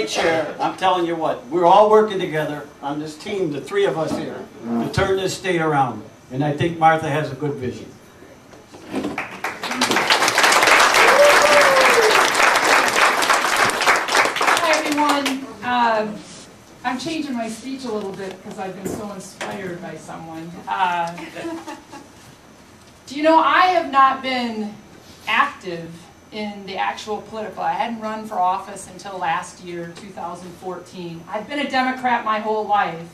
state chair, I'm telling you what, we're all working together on this team, the three of us here, to turn this state around. And I think Martha has a good vision. Hi everyone. I'm changing my speech a little bit because I've been so inspired by someone. Do you know, I have not been active in the actual political. I hadn't run for office until last year, 2014. I've been a Democrat my whole life,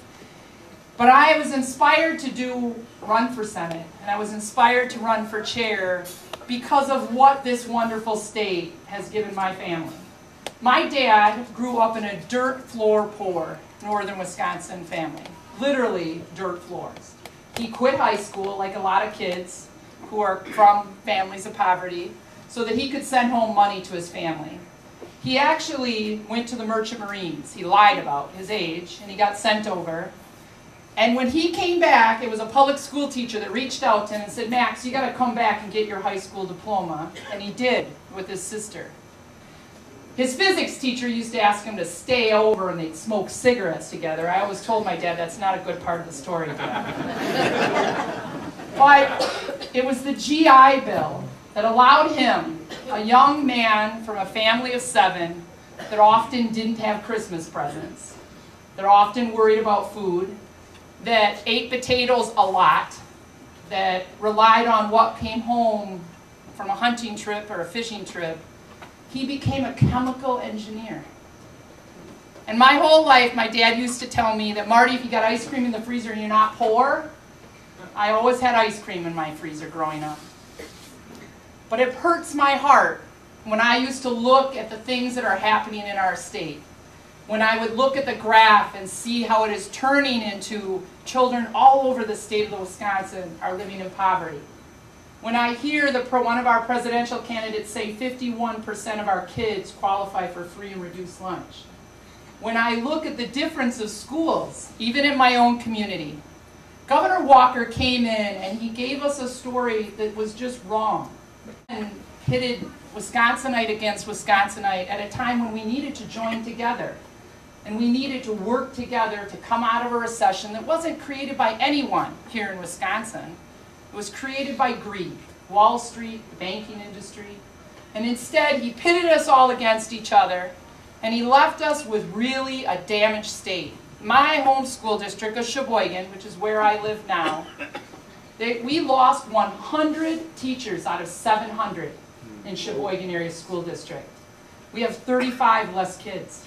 but I was inspired to run for Senate, and I was inspired to run for chair because of what this wonderful state has given my family. My dad grew up in a dirt floor poor northern Wisconsin family, literally dirt floors. He quit high school like a lot of kids who are from families of poverty, so that he could send home money to his family. He actually went to the Merchant Marines. He lied about his age, and he got sent over. And when he came back, it was a public school teacher that reached out to him and said, "Max, you got to come back and get your high school diploma." And he did, with his sister. His physics teacher used to ask him to stay over and they'd smoke cigarettes together. I always told my dad that's not a good part of the story, Dad. But it was the GI Bill that allowed him, a young man from a family of 7 that often didn't have Christmas presents, that are often worried about food, that ate potatoes a lot, that relied on what came home from a hunting trip or a fishing trip. He became a chemical engineer. And my whole life, my dad used to tell me that, "Marty, if you got ice cream in the freezer and you're not poor," I always had ice cream in my freezer growing up. But it hurts my heart when I used to look at the things that are happening in our state. When I would look at the graph and see how it is turning into children all over the state of Wisconsin are living in poverty. When I hear one of our presidential candidates say 51% of our kids qualify for free and reduced lunch. When I look at the difference of schools, even in my own community. Governor Walker came in and he gave us a story that was just wrong. And pitted Wisconsinite against Wisconsinite at a time when we needed to join together. And we needed to work together to come out of a recession that wasn't created by anyone here in Wisconsin. It was created by greed, Wall Street, the banking industry. And instead, he pitted us all against each other, and he left us with really a damaged state. My home school district of Sheboygan, which is where I live now, we lost 100 teachers out of 700 in Sheboygan Area School District. We have 35 less kids.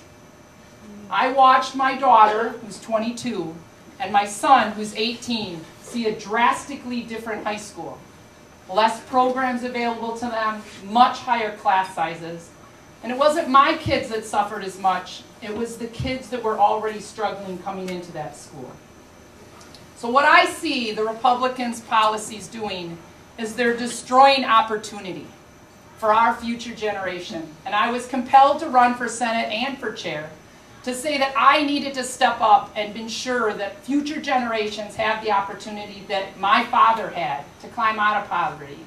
I watched my daughter, who's 22, and my son, who's 18, see a drastically different high school. Less programs available to them, much higher class sizes. And it wasn't my kids that suffered as much, it was the kids that were already struggling coming into that school. So what I see the Republicans' policies doing is they're destroying opportunity for our future generation. And I was compelled to run for Senate and for chair to say that I needed to step up and ensure that future generations have the opportunity that my father had to climb out of poverty.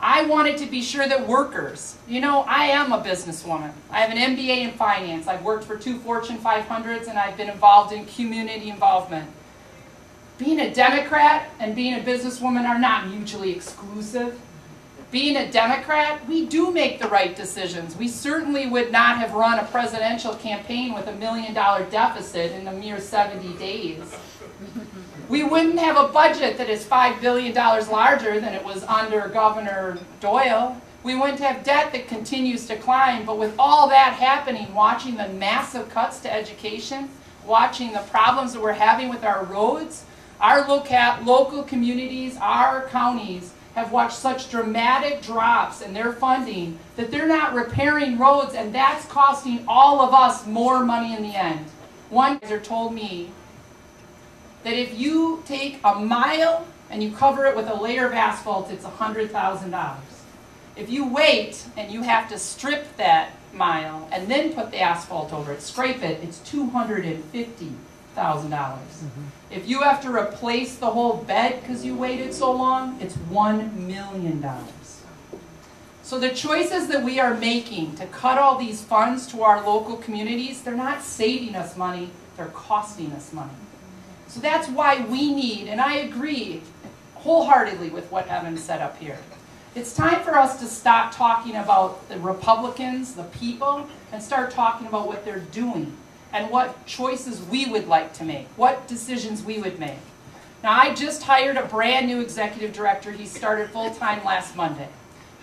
I wanted to be sure that workers, you know, I am a businesswoman. I have an MBA in finance. I've worked for 2 Fortune 500s and I've been involved in community involvement. Being a Democrat and being a businesswoman are not mutually exclusive. Being a Democrat, we do make the right decisions. We certainly would not have run a presidential campaign with $1 million deficit in a mere 70 days. We wouldn't have a budget that is $5 billion larger than it was under Governor Doyle. We wouldn't have debt that continues to climb. But with all that happening, watching the massive cuts to education, watching the problems that we're having with our roads, our local communities, our counties, have watched such dramatic drops in their funding that they're not repairing roads, and that's costing all of us more money in the end. One advisor told me that if you take a mile and you cover it with a layer of asphalt, it's $100,000. If you wait and you have to strip that mile and then put the asphalt over it, scrape it, it's $250,000. If you have to replace the whole bed because you waited so long, it's $1 million. So the choices that we are making to cut all these funds to our local communities, they're not saving us money, they're costing us money. So that's why we need, and I agree wholeheartedly with what Evan said up here. It's time for us to stop talking about the Republicans, the people, and start talking about what they're doing and what choices we would like to make, what decisions we would make. Now, I just hired a brand new executive director. He started full-time last Monday.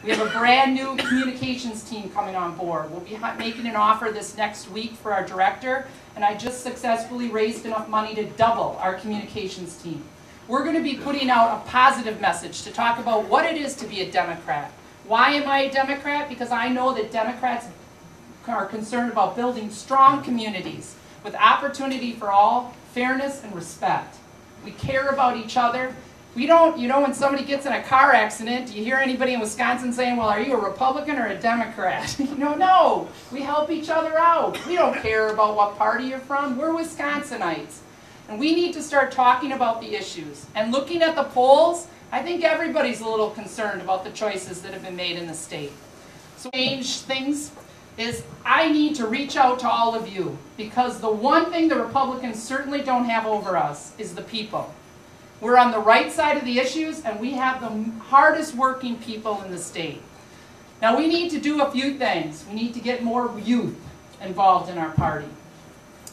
We have a brand new communications team coming on board. We'll be making an offer this next week for our director, and I just successfully raised enough money to double our communications team. We're going to be putting out a positive message to talk about what it is to be a Democrat. Why am I a Democrat? Because I know that Democrats are concerned about building strong communities with opportunity for all, fairness, and respect. We care about each other. We don't, you know, when somebody gets in a car accident, do you hear anybody in Wisconsin saying, well, are you a Republican or a Democrat? No, we help each other out. We don't care about what party you're from. We're Wisconsinites. And we need to start talking about the issues. And looking at the polls, I think everybody's a little concerned about the choices that have been made in the state. So change things is I need to reach out to all of you, because the one thing the Republicans certainly don't have over us is the people. We're on the right side of the issues, and we have the hardest working people in the state. Now, we need to do a few things. We need to get more youth involved in our party.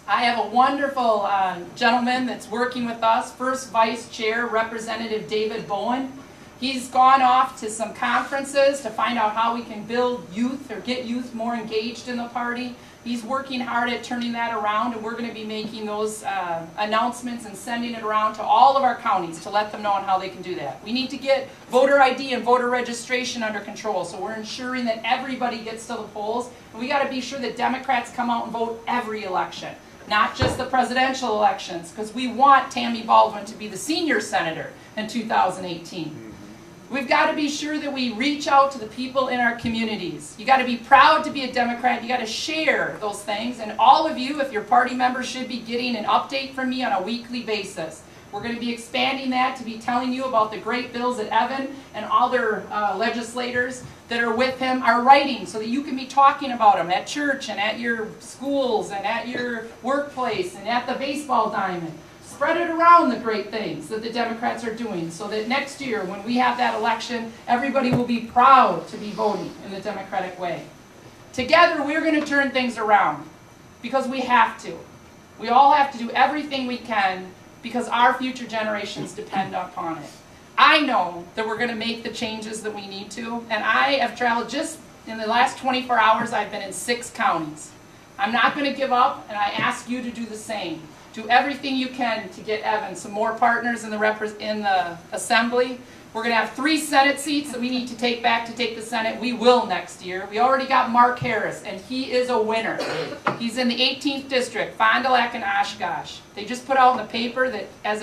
I have a wonderful gentleman that's working with us, First Vice Chair, Representative David Bowen. He's gone off to some conferences to find out how we can build youth or get youth more engaged in the party. He's working hard at turning that around, and we're going to be making those announcements and sending it around to all of our counties to let them know on how they can do that. We need to get voter ID and voter registration under control, so we're ensuring that everybody gets to the polls. And we got to be sure that Democrats come out and vote every election, not just the presidential elections, because we want Tammy Baldwin to be the senior senator in 2018. We've got to be sure that we reach out to the people in our communities. You got to be proud to be a Democrat. You got to share those things. And all of you, if you're party members, should be getting an update from me on a weekly basis. We're going to be expanding that to be telling you about the great bills that Evan and other legislators that are with him are writing, so that you can be talking about them at church and at your schools and at your workplace and at the baseball diamond. Spread it around, the great things that the Democrats are doing, so that next year when we have that election, everybody will be proud to be voting in the Democratic way. Together, we're going to turn things around, because we have to. We all have to do everything we can, because our future generations depend upon it. I know that we're going to make the changes that we need to, and I have traveled just in the last 24 hours, I've been in 6 counties. I'm not going to give up, and I ask you to do the same. Do everything you can to get Evan some more partners in the Assembly. We're going to have 3 Senate seats that we need to take back to take the Senate. We will next year. We already got Mark Harris, and he is a winner. He's in the 18th District, Fond du Lac and Oshkosh. They just put out in the paper that as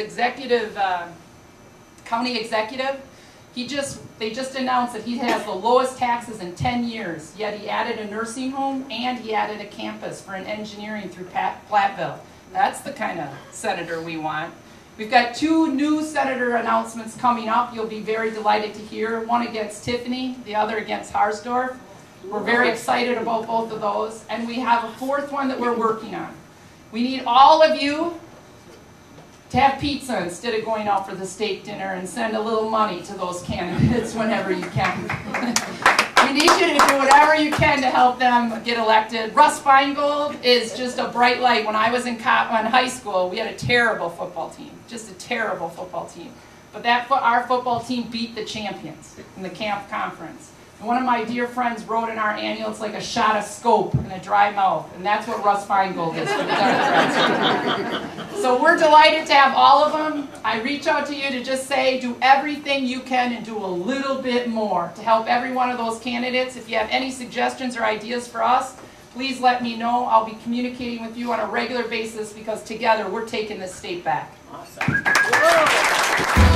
county executive, they just announced that he has the lowest taxes in 10 years, yet he added a nursing home and he added a campus for an engineering through Platteville. That's the kind of senator we want. We've got 2 new senator announcements coming up. You'll be very delighted to hear. One against Tiffany, the other against Harsdorf. We're very excited about both of those. And we have a 4th one that we're working on. We need all of you to have pizza instead of going out for the steak dinner, and send a little money to those candidates whenever you can. We need you to do whatever you can to help them get elected. Russ Feingold is just a bright light. When I was in high school, we had a terrible football team, just a terrible football team. But our football team beat the champions in the camp conference. And one of my dear friends wrote in our annual, it's like a shot of scope in a dry mouth. And that's what Russ Feingold is for the Democrats. So we're delighted to have all of them. I reach out to you to just say, do everything you can and do a little bit more to help every one of those candidates. If you have any suggestions or ideas for us, please let me know. I'll be communicating with you on a regular basis, because together we're taking this state back. Awesome. Whoa.